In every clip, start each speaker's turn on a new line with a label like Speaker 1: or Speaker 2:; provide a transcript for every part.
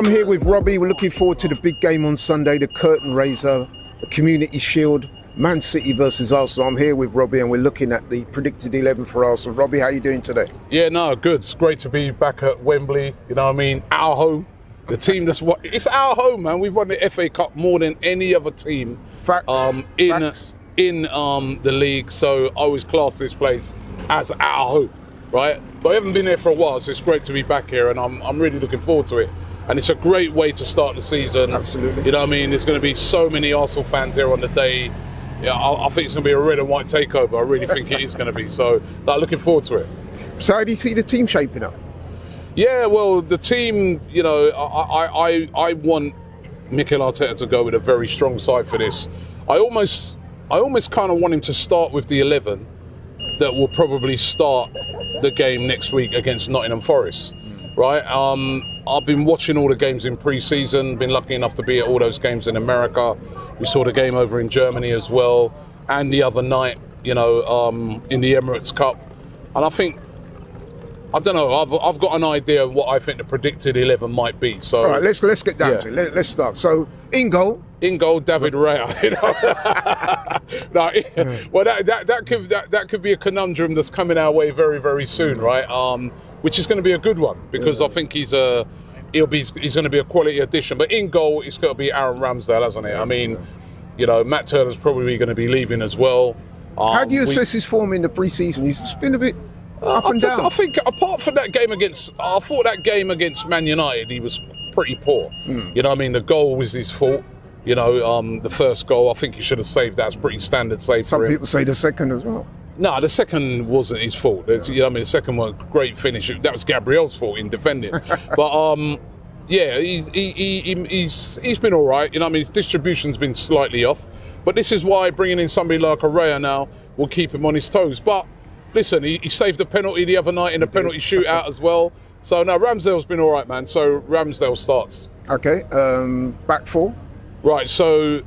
Speaker 1: I'm here with Robbie. We're looking forward to the big game on Sunday, the curtain raiser, the Community Shield, Man City versus Arsenal. I'm here with Robbie and we're looking at the predicted 11 for Arsenal. Robbie, how are you doing today?
Speaker 2: Yeah, no, good. It's great to be back at Wembley. You know what I mean? Our home. The team it's our home, man. We've won the FA Cup more than any other team in the league. So I always class this place as our home, right? But I haven't been here for a while, so it's great to be back here, and I'm really looking forward to it. And it's a great way to start the season.
Speaker 1: Absolutely.
Speaker 2: You know what I mean? There's going to be so many Arsenal fans here on the day. Yeah, I think it's going to be a red and white takeover. I really think it is going to be. So, looking forward to it.
Speaker 1: So how do you see the team shaping up?
Speaker 2: Yeah, well, the team, you know, I want Mikel Arteta to go with a very strong side for this. I almost kind of want him to start with the 11 that will probably start the game next week against Nottingham Forest, right? I've been watching all the games in pre-season, been lucky enough to be at all those games in America. We saw the game over in Germany as well, and the other night, you know, in the Emirates Cup. And I don't know, I've got an idea of what I think the predicted 11 might be. So,
Speaker 1: all right, let's get down to it. Let's start. So, in goal, David
Speaker 2: Raya. You know? Well, that could be a conundrum that's coming our way very, very soon, right? Which is going to be a good one because I think he's going to be a quality addition. But in goal, it's got to be Aaron Ramsdale, hasn't it? I mean, you know, Matt Turner's probably going to be leaving as well.
Speaker 1: How do you assess his form in the pre-season? He's been a bit up and down.
Speaker 2: I think apart from that game against Man United, he was pretty poor. You know what I mean? The goal was his fault. You know, the first goal, I think he should have saved that. It's pretty standard save for him.
Speaker 1: Some people say the second as well.
Speaker 2: No, the second wasn't his fault. You know what I mean? The second one, great finish. That was Gabriel's fault in defending. But yeah, he's been all right. You know what I mean? His distribution's been slightly off. But this is why bringing in somebody like Raya now will keep him on his toes. But listen, he saved a penalty the other night in a penalty shootout as well. So no, Ramsdale's been all right, man. So Ramsdale starts.
Speaker 1: Okay, back four.
Speaker 2: Right, so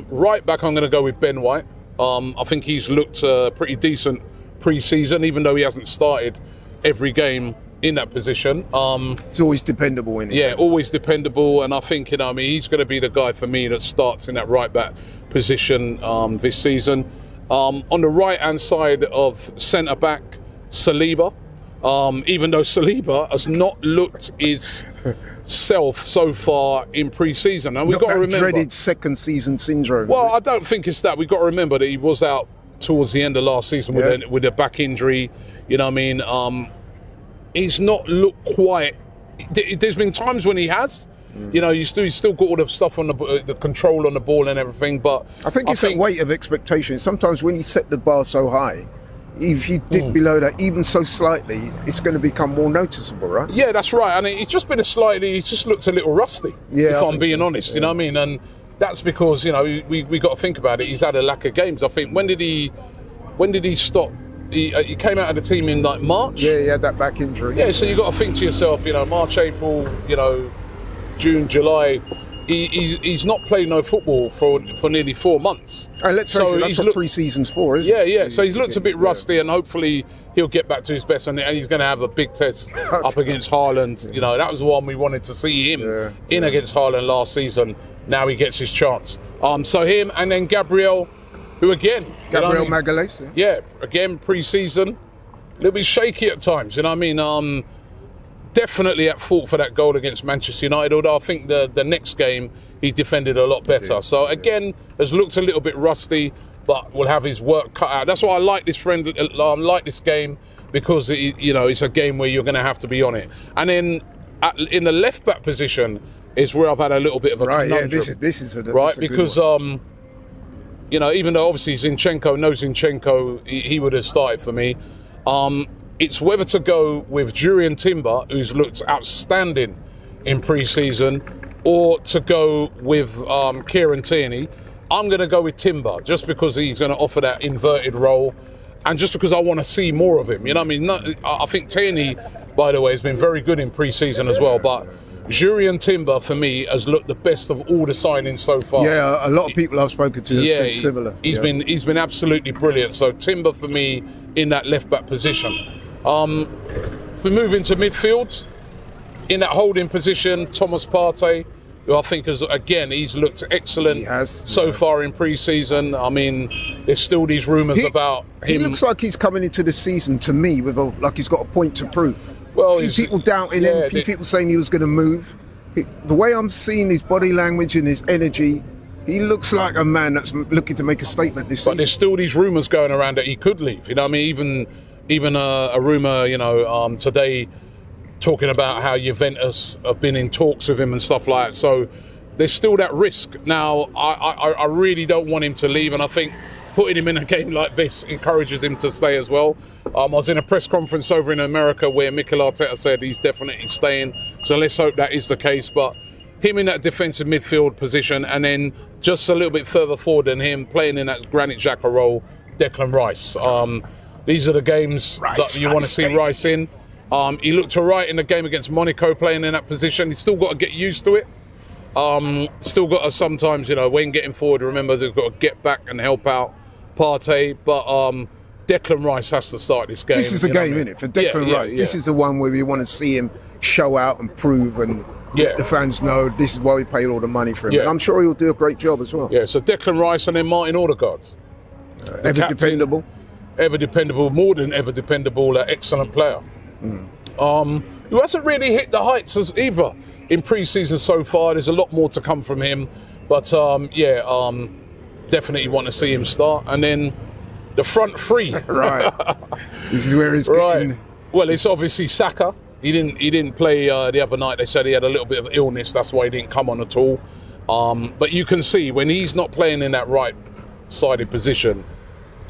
Speaker 2: right back I'm going to go with Ben White. I think he's looked pretty decent pre-season, even though he hasn't started every game in that position.
Speaker 1: He's always dependable in it.
Speaker 2: Yeah, always dependable, and I think, you know, I mean, he's going to be the guy for me that starts in that right back position this season. On the right-hand side of centre-back, Saliba. Even though Saliba has not looked his self so far in pre-season, and we've got to remember
Speaker 1: dreaded second season syndrome.
Speaker 2: Well, I don't think it's that. We've got to remember that he was out towards the end of last season with a back injury. You know what I mean? He's not looked quite. There's been times when he has. You know, he's still got all the stuff on the control on the ball and everything. But
Speaker 1: I think it's that weight of expectation. Sometimes when you set the bar so high, if you dip below that even so slightly, it's going to become more noticeable, right?
Speaker 2: Yeah, that's right. And it's just been he's just looked a little rusty, if I'm being honest, you know what I mean? And that's because, you know, we got to think about it. He's had a lack of games. I think, when did he stop? He came out of the team in like March?
Speaker 1: Yeah, he had that back injury.
Speaker 2: Yeah, so you got to think to yourself, you know, March, April, you know, June, July, he's not played no football for nearly 4 months.
Speaker 1: And let's face it, that's what pre-season's for, isn't it?
Speaker 2: Yeah. So he's looked a bit rusty, and hopefully he'll get back to his best, and he's going to have a big test up against Haaland. You know, that was the one we wanted to see him in against Haaland last season. Now he gets his chance. So him, and then Gabriel, who again...
Speaker 1: Gabriel Magalhaes.
Speaker 2: Yeah, again, pre-season, a little bit shaky at times, you know what I mean? Definitely at fault for that goal against Manchester United, although I think the next game he defended a lot better. So again, has looked a little bit rusty, but will have his work cut out. That's why I like this game, because it's a game where you're going to have to be on it. And then in the left back position is where I've had a little bit of a conundrum.
Speaker 1: Yeah, this is
Speaker 2: right, because you know, even though obviously Zinchenko, he would have started for me. It's whether to go with Jurriën Timber, who's looked outstanding in pre-season, or to go with Kieran Tierney. I'm going to go with Timber, just because he's going to offer that inverted role, and just because I want to see more of him. You know what I mean? I think Tierney, by the way, has been very good in pre-season as well, but Jurriën Timber, for me, has looked the best of all the signings so far.
Speaker 1: Yeah, a lot of people I've spoken to have said similar.
Speaker 2: He's been absolutely brilliant. So Timber, for me, in that left-back position. If we move into midfield, in that holding position, Thomas Partey, who I think he's looked excellent so far in pre-season. I mean, there's still these rumours about him.
Speaker 1: He looks like he's coming into the season, to me, with like he's got a point to prove.
Speaker 2: Well,
Speaker 1: a few people doubting him, a few people saying he was going to move. The way I'm seeing his body language and his energy, he looks like a man that's looking to make a statement this season.
Speaker 2: But there's still these rumours going around that he could leave. You know what I mean? Even a rumour, today talking about how Juventus have been in talks with him and stuff like that. So there's still that risk. Now, I really don't want him to leave, and I think putting him in a game like this encourages him to stay as well. I was in a press conference over in America where Mikel Arteta said he's definitely staying, so let's hope that is the case. But him in that defensive midfield position, and then just a little bit further forward than him, playing in that Granit Xhaka role, Declan Rice. These are the games that you want to see Rice in. He looked all right in the game against Monaco playing in that position. He's still got to get used to it. Still got to sometimes, when getting forward, remember they've got to get back and help out Partey. But Declan Rice has to start this game.
Speaker 1: This is a game, isn't it? For Declan Rice. This is the one where we want to see him show out and prove and let the fans know this is why we paid all the money for him.
Speaker 2: Yeah.
Speaker 1: And I'm sure he'll do a great job as well.
Speaker 2: Yeah, so Declan Rice and then Martin Odegaard.
Speaker 1: Ever dependable.
Speaker 2: Ever dependable, more than ever dependable, excellent player. Who hasn't really hit the heights as either in pre-season so far. There's a lot more to come from him, but definitely want to see him start. And then the front three.
Speaker 1: Right. This is where it's getting...
Speaker 2: Well, it's obviously Saka. He didn't play the other night. They said he had a little bit of illness. That's why he didn't come on at all. But you can see when he's not playing in that right-sided position,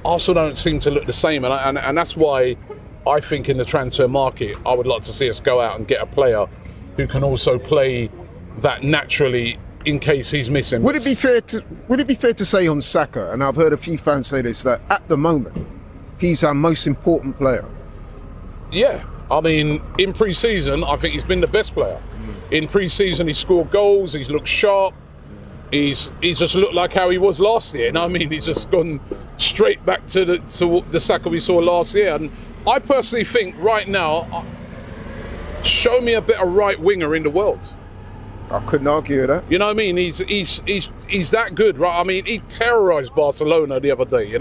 Speaker 2: Arsenal don't seem to look the same. And that's why I think in the transfer market, I would like to see us go out and get a player who can also play that naturally in case he's missing.
Speaker 1: Would it be fair to say on Saka, and I've heard a few fans say this, that at the moment he's our most important player?
Speaker 2: Yeah, I mean, in pre-season, I think he's been the best player. In pre-season, he scored goals. He's looked sharp. He's just looked like how he was last year. I mean, he's just gone straight back to the Saka we saw last year. And I personally think right now, show me a better right winger in the world.
Speaker 1: I couldn't argue with that.
Speaker 2: You know what I mean? He's that good, right? I mean, he terrorised Barcelona the other day,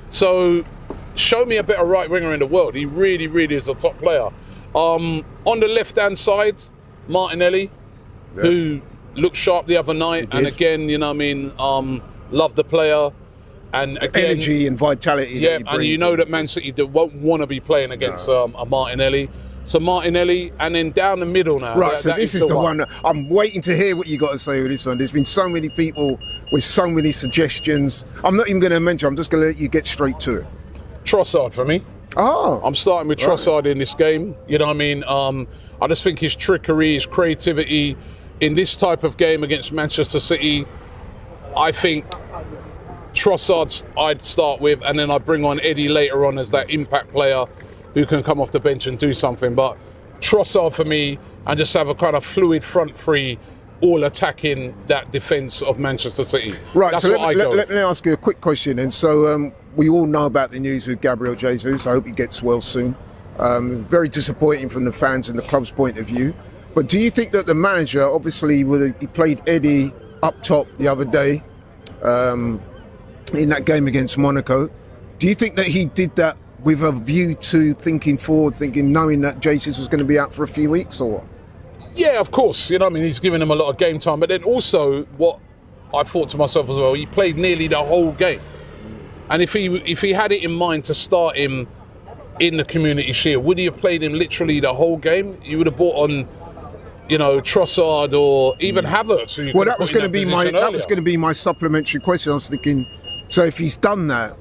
Speaker 2: So show me a better right winger in the world. He really, really is a top player. On the left-hand side, Martinelli, who looked sharp the other night. And again, love the player. And again,
Speaker 1: energy and vitality.
Speaker 2: Yeah, and that Man City won't want to be playing against a Martinelli. So Martinelli, and then down the middle now.
Speaker 1: Right, so this is the one. I'm waiting to hear what you got to say with this one. There's been so many people with so many suggestions. I'm not even going to mention. I'm just going to let you get straight to it.
Speaker 2: Trossard for me.
Speaker 1: Oh,
Speaker 2: I'm starting with Trossard in this game. You know what I mean? I just think his trickery, his creativity in this type of game against Manchester City, I think Trossard I'd start with, and then I bring on Eddie later on as that impact player who can come off the bench and do something. But Trossard for me, and just have a kind of fluid front three, all attacking that defence of Manchester City.
Speaker 1: Right,
Speaker 2: that's
Speaker 1: so
Speaker 2: let
Speaker 1: me ask you a quick question. And so we all know about the news with Gabriel Jesus. I hope he gets well soon. Very disappointing from the fans and the club's point of view. But do you think that the manager, obviously, he played Eddie up top the other day in that game against Monaco. Do you think that he did that with a view to thinking forward, knowing that Jesus was going to be out for a few weeks, or what?
Speaker 2: Yeah, of course. He's giving him a lot of game time. But then also, what I thought to myself as well, he played nearly the whole game. And if he had it in mind to start him in the Community Shield, would he have played him literally the whole game? You would have brought on, Trossard or even Havertz.
Speaker 1: Well, that was going to be my supplementary question. I was thinking, so if he's done that,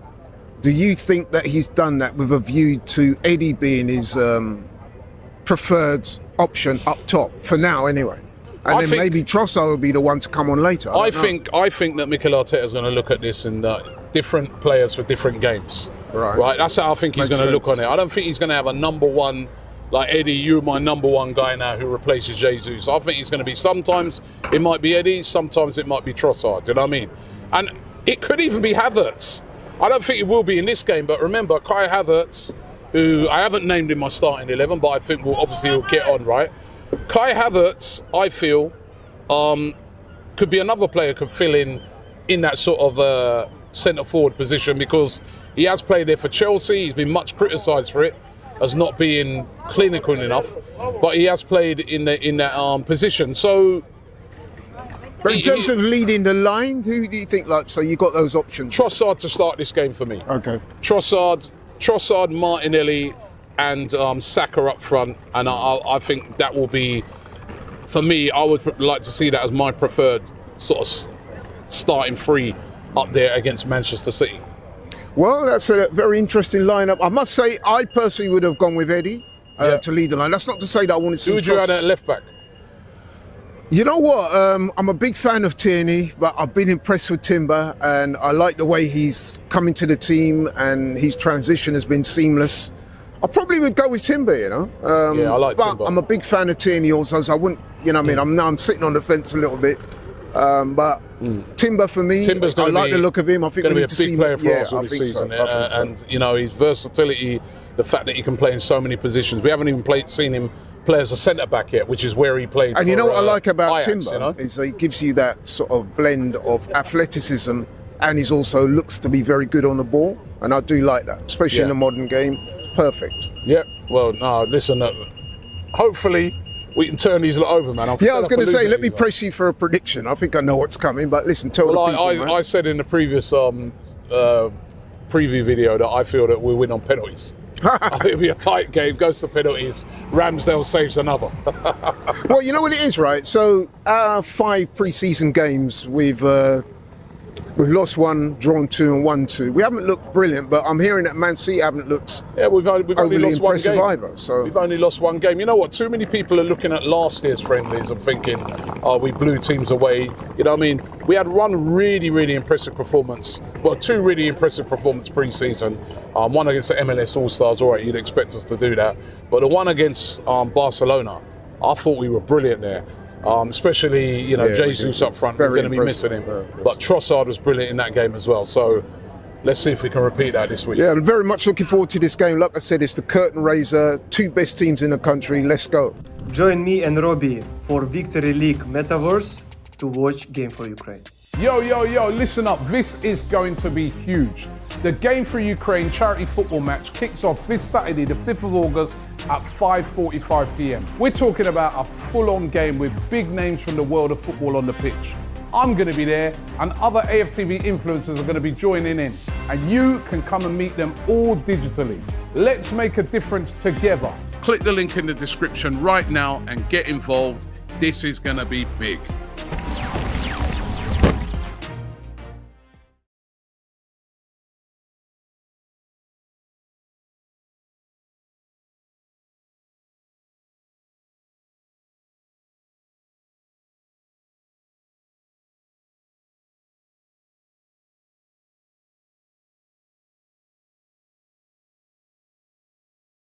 Speaker 1: do you think that he's done that with a view to Eddie being his preferred option up top for now, anyway? And then maybe Trossard will be the one to come on later. I think
Speaker 2: that Mikel Arteta is going to look at this and different players for different games. Right. That's how I think he's going to look on it. I don't think he's going to have a number one like Eddie. You're my number one guy now who replaces Jesus. I think he's going to be, sometimes it might be Eddie, sometimes it might be Trossard. You know what I mean? And it could even be Havertz. I don't think it will be in this game, but remember, Kai Havertz, who I haven't named in my starting 11, but I think he'll get on, right? Kai Havertz, I feel, could be another player could fill in that sort of centre forward position, because he has played there for Chelsea. He's been much criticised for it as not being clinical enough, but he has played in that position. So,
Speaker 1: But in terms of leading the line, who do you think? Like, so you got those options.
Speaker 2: Trossard to start this game for me.
Speaker 1: Okay.
Speaker 2: Trossard, Martinelli, and Saka up front, and I think that will be, for me, I would like to see that as my preferred sort of starting three up there against Manchester City.
Speaker 1: Well, that's a very interesting lineup. I must say, I personally would have gone with Eddie to lead the line. That's not to say that I wanted to see.
Speaker 2: Who would you add at left back?
Speaker 1: You know what? I'm a big fan of Tierney, but I've been impressed with Timber, and I like the way he's coming to the team, and his transition has been seamless. I probably would go with Timber, you know.
Speaker 2: Yeah, I like
Speaker 1: but
Speaker 2: Timber.
Speaker 1: I'm a big fan of Tierney also, so I wouldn't, you know what I mean? I'm sitting on the fence a little bit. But Timber for me,
Speaker 2: Timber's
Speaker 1: I like the look of him. I think
Speaker 2: going
Speaker 1: we
Speaker 2: to
Speaker 1: need
Speaker 2: be a
Speaker 1: to
Speaker 2: big
Speaker 1: see
Speaker 2: player for us all
Speaker 1: I
Speaker 2: this
Speaker 1: think
Speaker 2: season.
Speaker 1: so. I think so.
Speaker 2: And, you know, his versatility, the fact that he can play in so many positions. We haven't even seen him play as a centre-back yet, which is where he played.
Speaker 1: And you know what I like about
Speaker 2: Ajax,
Speaker 1: Timber,
Speaker 2: you know?
Speaker 1: is he gives you that sort of blend of athleticism, and he's also looks to be very good on the ball. And I do like that, especially in the modern game. It's perfect.
Speaker 2: Yeah, well, no, listen, hopefully we can turn these lot over, man.
Speaker 1: I was going to say, let me press you for a prediction. I think I know what's coming, but listen, tell the people, man.
Speaker 2: I said in the previous preview video that I feel that we'll win on penalties. I think it'll be a tight game, goes to penalties, Ramsdale saves another.
Speaker 1: Well, you know what it is, right? So our 5 pre-season games, we've lost 1, drawn 2 and won 2. We haven't looked brilliant, but I'm hearing that Man City haven't looked
Speaker 2: we've only lost one game
Speaker 1: either. So
Speaker 2: we've only lost one game. You know what? Too many people are looking at last year's friendlies and thinking, "Oh, we blew teams away." You know what I mean? We had one really, really impressive performance. Well, 2 really impressive performances pre-season. One against the MLS All-Stars. All right, you'd expect us to do that, but the one against Barcelona, I thought we were brilliant there. Especially, you know, Jesus up front, we're going to be missing him. But Trossard was brilliant in that game as well. So let's see if we can repeat that this week.
Speaker 1: Yeah, I'm very much looking forward to this game. Like I said, it's the curtain raiser, 2 best teams in the country. Let's go.
Speaker 3: Join me and Robbie for Victory League Metaverse to watch Game for Ukraine.
Speaker 2: Yo, listen up. This is going to be huge. The Game for Ukraine charity football match kicks off this Saturday, the 5th of August at 5:45 p.m. We're talking about a full-on game with big names from the world of football on the pitch. I'm going to be there, and other AFTV influencers are going to be joining in, and you can come and meet them all digitally. Let's make a difference together. Click the link in the description right now and get involved. This is going to be big.